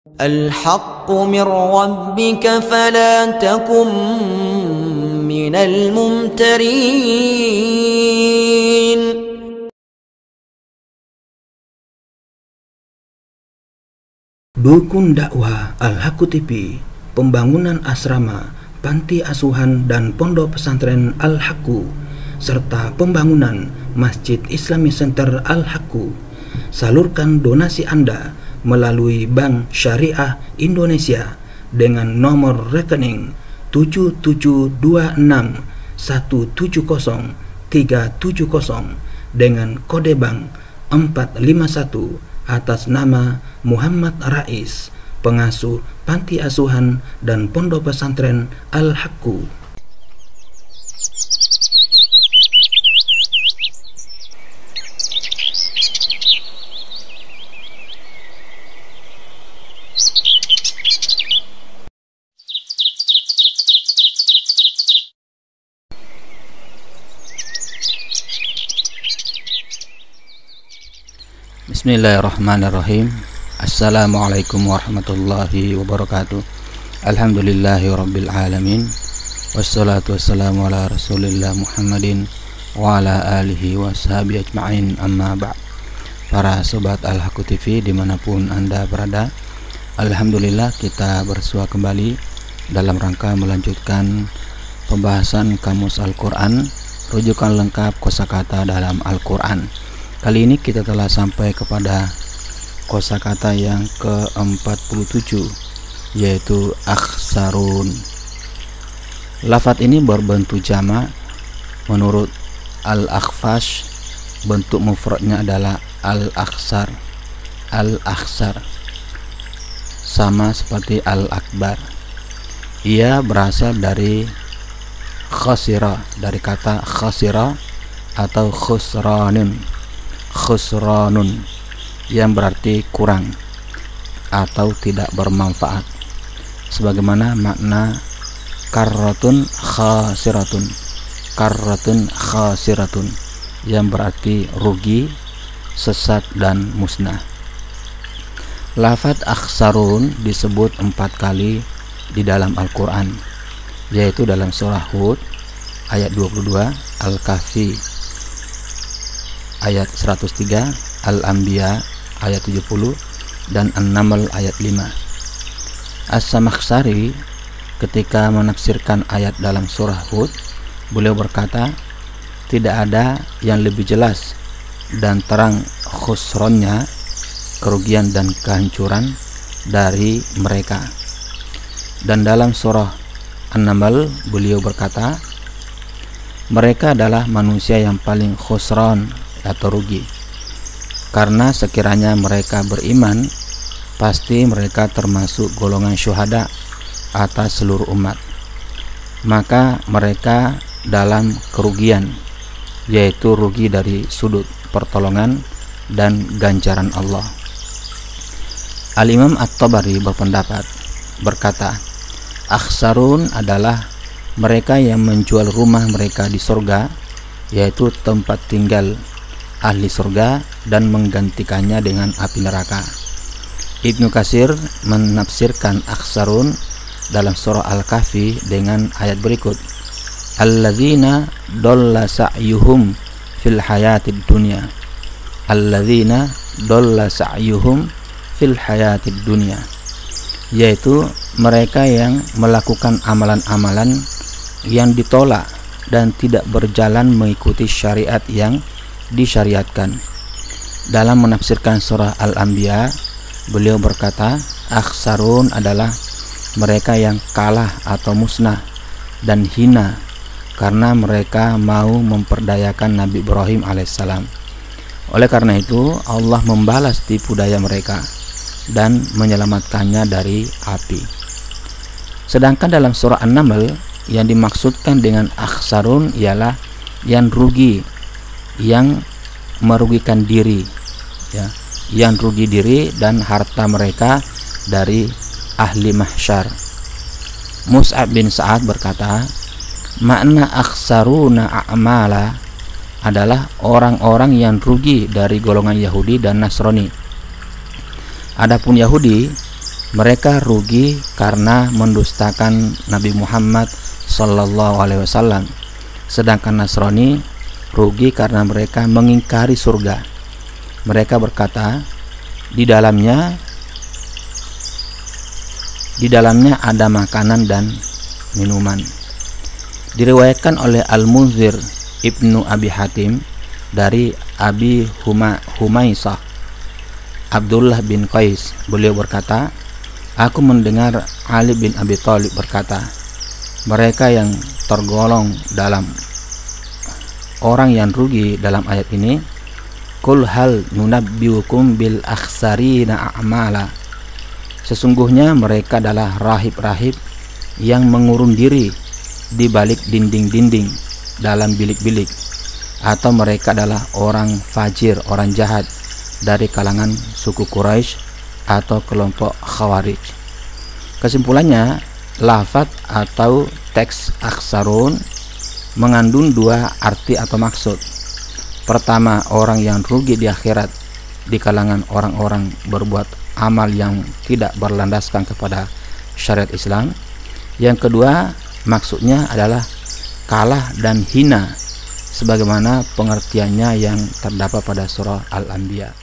الحق من ربك فلا تكن من الممترين. Dukun dakwah Al-Haqqu TV, pembangunan asrama, panti asuhan dan pondok pesantren Al-Haqqu, serta pembangunan Masjid Islami Center Al-Haqqu. Salurkan donasi Anda melalui Bank Syariah Indonesia dengan nomor rekening 7726170370 dengan kode bank 451 atas nama Muhammad Rais, pengasuh panti asuhan dan pondok pesantren Al-Haqqu. Bismillahirrahmanirrahim. Assalamualaikum warahmatullahi wabarakatuh. Alhamdulillahi rabbil alamin. Wassalatu wassalamu ala rasulillah Muhammadin wa ala alihi wa sahbihi ajma'in, amma ba'd. Para sobat Al-Haqqu TV dimanapun Anda berada, alhamdulillah kita bersua kembali dalam rangka melanjutkan pembahasan Kamus Al-Quran, rujukan lengkap kosakata dalam Al-Quran. Kali ini kita telah sampai kepada kosakata yang ke-47, yaitu akhsarun. Lafaz ini berbentuk jamak. Menurut Al-Akhfash, bentuk mufradnya adalah al-akhsar. Al-akhsar sama seperti al-akbar. Ia berasal dari khasira, dari kata khasira atau khusranun yang berarti kurang atau tidak bermanfaat, sebagaimana makna karratun khasiratun yang berarti rugi, sesat dan musnah. Lafaz akhsarun disebut 4 kali di dalam Al-Quran, yaitu dalam surah Hud ayat 22, Al-Kahfi ayat 103, Al-Anbiya ayat 70, dan An-Naml ayat 5. As-Samakhsyari ketika menafsirkan ayat dalam surah Hud, beliau berkata, tidak ada yang lebih jelas dan terang khusronnya, kerugian dan kehancuran dari mereka. Dan dalam surah An-Naml beliau berkata, mereka adalah manusia yang paling khusron atau rugi, karena sekiranya mereka beriman, pasti mereka termasuk golongan syuhada atas seluruh umat. Maka mereka dalam kerugian, yaitu rugi dari sudut pertolongan dan ganjaran Allah. Al-Imam At-Tabari berkata, akhsarun adalah mereka yang menjual rumah mereka di surga, yaitu tempat tinggal ahli surga, dan menggantikannya dengan api neraka. Ibnu Katsir menafsirkan akhsarun dalam surah Al-Kahfi dengan ayat berikut, alladzina dalla sa'yuhum fil hayatid dunya, alladzina dalla sa'yuhum fil hayatid dunya, yaitu mereka yang melakukan amalan-amalan yang ditolak dan tidak berjalan mengikuti syariat yang disyariatkan. Dalam menafsirkan surah Al-Anbiya, beliau berkata, akhsarun adalah mereka yang kalah atau musnah dan hina karena mereka mau memperdayakan Nabi Ibrahim alaihissalam. Oleh karena itu Allah membalas tipu daya mereka dan menyelamatkannya dari api. Sedangkan dalam surah An-Naml, yang dimaksudkan dengan akhsarun ialah yang rugi, yang merugikan diri, ya, yang rugi diri dan harta mereka dari ahli mahsyar. Mus'ab bin Sa'ad berkata, makna akhsaruna a'mala adalah orang-orang yang rugi dari golongan Yahudi dan Nasrani. Adapun Yahudi Mereka rugi karena mendustakan Nabi Muhammad sallallahu alaihi wasallam. Sedangkan Nasrani rugi karena mereka mengingkari surga. Mereka berkata, di dalamnya ada makanan dan minuman. Diriwayatkan oleh Al-Munzir Ibnu Abi Hatim dari Abi Humaisah Abdullah bin Qais, beliau berkata, aku mendengar Ali bin Abi Thalib berkata, mereka yang tergolong dalam orang yang rugi dalam ayat ini, Qul hal nunabbiukum bil akhsarina a'mala. Sesungguhnya mereka adalah rahib-rahib yang mengurung diri di balik dinding-dinding dalam bilik-bilik, atau mereka adalah orang fajir, orang jahat dari kalangan suku Quraisy atau kelompok Khawarij. Kesimpulannya, lafaz atau teks akhsarun mengandung dua arti atau maksud. Pertama, orang yang rugi di akhirat di kalangan orang-orang berbuat amal yang tidak berlandaskan kepada syariat Islam. Yang kedua, maksudnya adalah kalah dan hina sebagaimana pengertiannya yang terdapat pada surah Al-Anbiya.